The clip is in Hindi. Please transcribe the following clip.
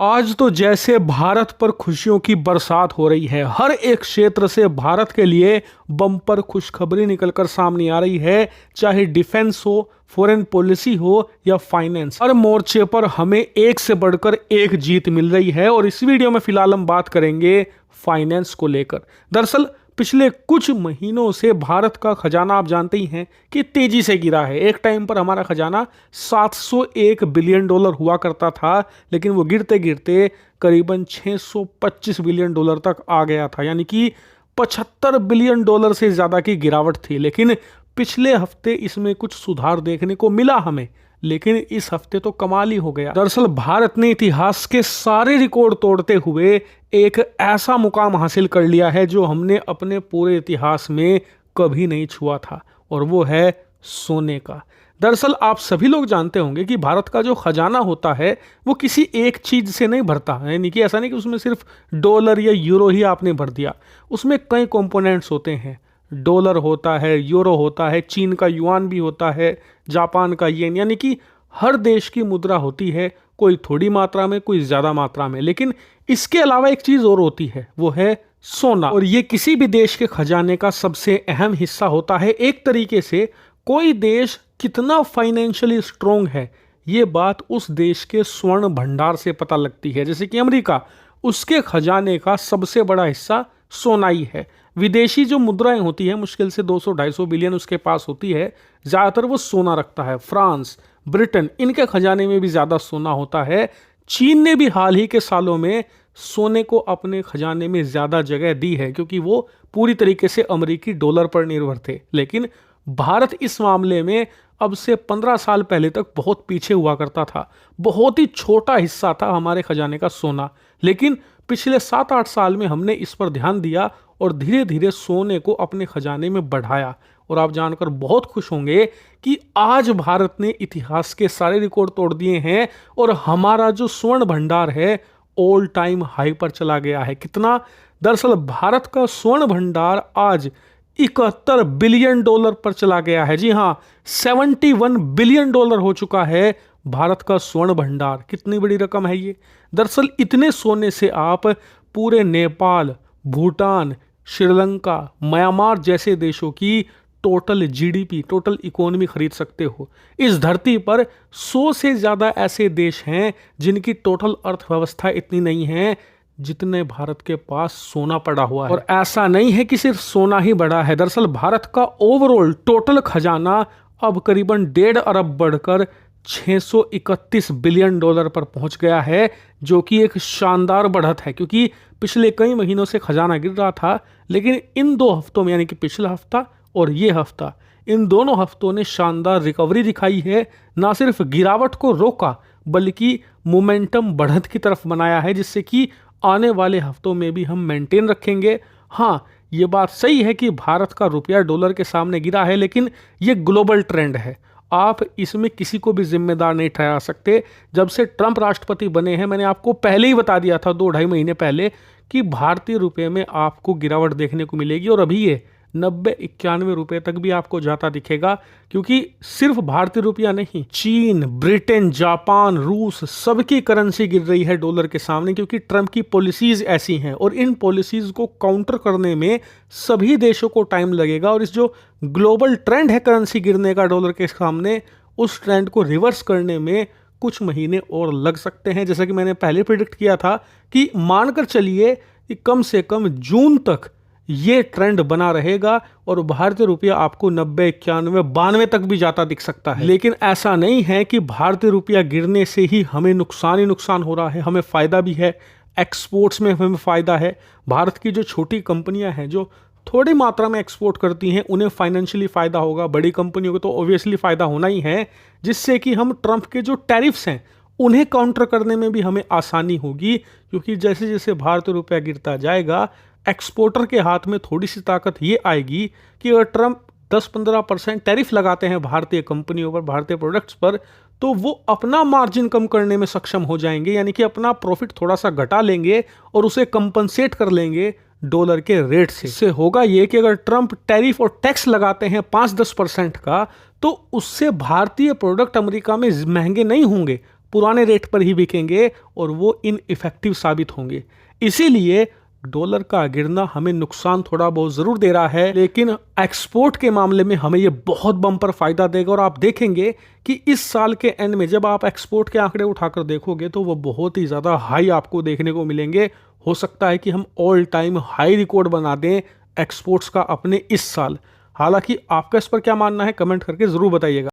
आज तो जैसे भारत पर खुशियों की बरसात हो रही है। हर एक क्षेत्र से भारत के लिए बम्पर खुशखबरी निकलकर सामने आ रही है, चाहे डिफेंस हो, फॉरेन पॉलिसी हो या फाइनेंस। हर मोर्चे पर हमें एक से बढ़कर एक जीत मिल रही है और इस वीडियो में फिलहाल हम बात करेंगे फाइनेंस को लेकर। दरअसल पिछले कुछ महीनों से भारत का खजाना आप जानते ही हैं कि तेजी से गिरा है। एक टाइम पर हमारा खजाना 701 बिलियन डॉलर हुआ करता था, लेकिन वो गिरते गिरते करीबन 625 बिलियन डॉलर तक आ गया था, यानी कि 75 बिलियन डॉलर से ज़्यादा की गिरावट थी। लेकिन पिछले हफ्ते इसमें कुछ सुधार देखने को मिला हमें, लेकिन इस हफ्ते तो कमाल ही हो गया। दरअसल भारत ने इतिहास के सारे रिकॉर्ड तोड़ते हुए एक ऐसा मुकाम हासिल कर लिया है जो हमने अपने पूरे इतिहास में कभी नहीं छुआ था, और वो है सोने का। दरअसल आप सभी लोग जानते होंगे कि भारत का जो खजाना होता है वो किसी एक चीज से नहीं भरता है, यानी कि ऐसा नहीं कि उसमें सिर्फ डॉलर या यूरो ही आपने भर दिया। उसमें कई कंपोनेंट्स होते हैं। डॉलर होता है, यूरो होता है, चीन का युआन भी होता है, जापान का येन, यानी कि हर देश की मुद्रा होती है, कोई थोड़ी मात्रा में, कोई ज़्यादा मात्रा में। लेकिन इसके अलावा एक चीज़ और होती है, वो है सोना। और ये किसी भी देश के खजाने का सबसे अहम हिस्सा होता है। एक तरीके से कोई देश कितना फाइनेंशियली स्ट्रोंग है, ये बात उस देश के स्वर्ण भंडार से पता लगती है। जैसे कि अमेरिका, उसके खजाने का सबसे बड़ा हिस्सा सोना ही है। विदेशी जो मुद्राएं होती है, मुश्किल से 200-250 बिलियन उसके पास होती है, ज़्यादातर वो सोना रखता है। फ्रांस, ब्रिटेन, इनके खजाने में भी ज़्यादा सोना होता है। चीन ने भी हाल ही के सालों में सोने को अपने खजाने में ज़्यादा जगह दी है, क्योंकि वो पूरी तरीके से अमेरिकी डॉलर पर निर्भर थे। लेकिन भारत इस मामले में अब से 15 साल पहले तक बहुत पीछे हुआ करता था। बहुत ही छोटा हिस्सा था हमारे खजाने का सोना, लेकिन पिछले 7-8 साल में हमने इस पर ध्यान दिया और धीरे धीरे सोने को अपने खजाने में बढ़ाया। और आप जानकर बहुत खुश होंगे कि आज भारत ने इतिहास के सारे रिकॉर्ड तोड़ दिए हैं और हमारा जो स्वर्ण भंडार है ऑल टाइम हाई पर चला गया है। कितना? दरअसल भारत का स्वर्ण भंडार आज 71 बिलियन डॉलर पर चला गया है। जी हाँ, 71 बिलियन डॉलर हो चुका है भारत का स्वर्ण भंडार। कितनी बड़ी रकम है ये। दरअसल इतने सोने से आप पूरे नेपाल, भूटान, श्रीलंका, म्यांमार जैसे देशों की टोटल जीडीपी, टोटल इकोनॉमी खरीद सकते हो। इस धरती पर 100 से ज़्यादा ऐसे देश हैं जिनकी टोटल अर्थव्यवस्था इतनी नहीं है जितने भारत के पास सोना पड़ा हुआ है। और ऐसा नहीं है कि सिर्फ सोना ही बड़ा है। दरअसल भारत का ओवरऑल टोटल खजाना अब करीबन 1.5 अरब बढ़कर 631 बिलियन डॉलर पर पहुंच गया है, जो कि एक शानदार बढ़त है। क्योंकि पिछले कई महीनों से खजाना गिर रहा था, लेकिन इन 2 हफ्तों में, यानी कि पिछला हफ्ता और ये हफ्ता, इन दोनों हफ्तों ने शानदार रिकवरी दिखाई है। ना सिर्फ गिरावट को रोका, बल्कि मोमेंटम बढ़त की तरफ बनाया है, जिससे कि आने वाले हफ्तों में भी हम मेंटेन रखेंगे। हाँ, ये बात सही है कि भारत का रुपया डॉलर के सामने गिरा है, लेकिन ये ग्लोबल ट्रेंड है। आप इसमें किसी को भी जिम्मेदार नहीं ठहरा सकते। जब से ट्रंप राष्ट्रपति बने हैं, मैंने आपको पहले ही बता दिया था 2-2.5 महीने पहले कि भारतीय रुपये में आपको गिरावट देखने को मिलेगी, और अभी ये 90-91 रुपए तक भी आपको जाता दिखेगा। क्योंकि सिर्फ भारतीय रुपया नहीं, चीन, ब्रिटेन, जापान, रूस, सबकी करेंसी गिर रही है डॉलर के सामने, क्योंकि ट्रंप की पॉलिसीज ऐसी हैं। और इन पॉलिसीज को काउंटर करने में सभी देशों को टाइम लगेगा। और इस जो ग्लोबल ट्रेंड है करेंसी गिरने का डॉलर के सामने, उस ट्रेंड को रिवर्स करने में कुछ महीने और लग सकते हैं। जैसा कि मैंने पहले प्रिडिक्ट किया था कि मानकर चलिए कि कम से कम जून तक ये ट्रेंड बना रहेगा और भारतीय रुपया आपको 90, 91, 92 तक भी जाता दिख सकता है। लेकिन ऐसा नहीं है कि भारतीय रुपया गिरने से ही हमें नुकसान ही नुकसान हो रहा है। हमें फ़ायदा भी है, एक्सपोर्ट्स में हमें फ़ायदा है। भारत की जो छोटी कंपनियां हैं जो थोड़ी मात्रा में एक्सपोर्ट करती हैं, उन्हें फाइनेंशियली फ़ायदा होगा। बड़ी कंपनियों को तो ऑब्वियसली फ़ायदा होना ही है, जिससे कि हम ट्रंप के जो टैरिफ्स हैं उन्हें काउंटर करने में भी हमें आसानी होगी। क्योंकि जैसे जैसे भारतीय रुपया गिरता जाएगा, एक्सपोर्टर के हाथ में थोड़ी सी ताकत ये आएगी कि अगर ट्रंप 10-15% टैरिफ लगाते हैं भारतीय कंपनियों पर, भारतीय प्रोडक्ट्स पर, तो वो अपना मार्जिन कम करने में सक्षम हो जाएंगे। यानी कि अपना प्रॉफिट थोड़ा सा घटा लेंगे और उसे कंपनसेट कर लेंगे डॉलर के रेट से। इससे होगा ये कि अगर ट्रंप टैरिफ और टैक्स लगाते हैं 5-10% का, तो उससे भारतीय प्रोडक्ट अमेरिका में महंगे नहीं होंगे, पुराने रेट पर ही बिकेंगे और वो इनइफेक्टिव साबित होंगे। इसीलिए डॉलर का गिरना हमें नुकसान थोड़ा बहुत जरूर दे रहा है, लेकिन एक्सपोर्ट के मामले में हमें ये बहुत बम्पर फायदा देगा। और आप देखेंगे कि इस साल के एंड में जब आप एक्सपोर्ट के आंकड़े उठाकर देखोगे तो वो बहुत ही ज्यादा हाई आपको देखने को मिलेंगे। हो सकता है कि हम ऑल टाइम हाई रिकॉर्ड बना दें एक्सपोर्ट्स का अपने इस साल। हालांकि आपका इस पर क्या मानना है, कमेंट करके जरूर बताइएगा।